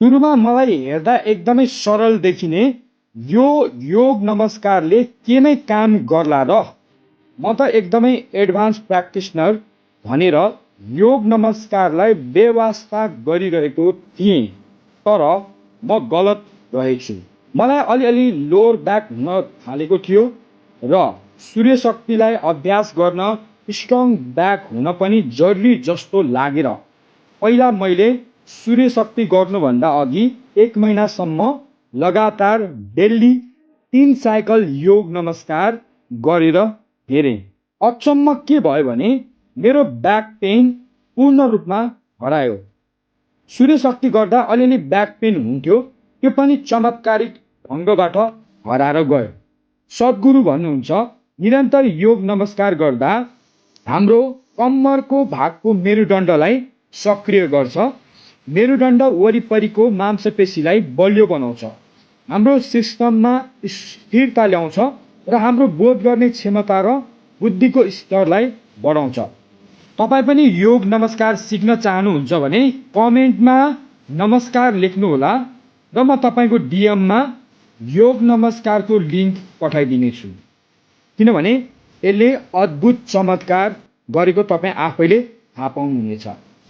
सुरुमा मलाई हेर्दा एकदमै सरल देखिने यो योग नमस्कारले के नै काम गर्ला र म त एकदमै एडभान्स प्र्याक्टिसनर भनेर योग नमस्कारलाई बेवास्ता गरिरहेको थिएँ, तर म गलत रहेछु। मलाई अलिअलि लोवर ब्याक हुन थालेको थियो र सूर्य शक्तिलाई अभ्यास गर्न स्ट्रङ ब्याक हुन पनि जरुरी जस्तो लागेर पहिला मैले सूर्य शक्ति गर्नुभन्दा अघि 1 महिनासम्म लगातार डेली 3 साइकल योग नमस्कार गरेर हेरेँ। अचम्म के भयो भने मेरो ब्याक पेन पूर्ण रूपमा हरायो। सूर्य शक्ति गर्दा अलिअलि ब्याक पेन हुन्थ्यो, त्यो पनि चमत्कारिक ढङ्गबाट हराएर गयो। सद्गुरु भन्नुहुन्छ निरन्तर योग नमस्कार गर्दा हाम्रो कम्मरको भागको मेरुदण्डलाई सक्रिय गर्छ, मेरुदण्ड वरिपरिको मांसपेशीलाई बलियो बनाउँछ, हाम्रो सिस्टममा स्थिरता ल्याउँछ र हाम्रो बोध गर्ने क्षमता र बुद्धिको स्तरलाई बढाउँछ। तपाईँ पनि योग नमस्कार सिक्न चाहनुहुन्छ भने कमेन्टमा नमस्कार लेख्नुहोला र म तपाईँको डिएममा योग नमस्कारको लिङ्क पठाइदिनेछु, किनभने यसले अद्भुत चमत्कार गरेको तपाईँ आफैले थाहा पाउनुहुनेछ।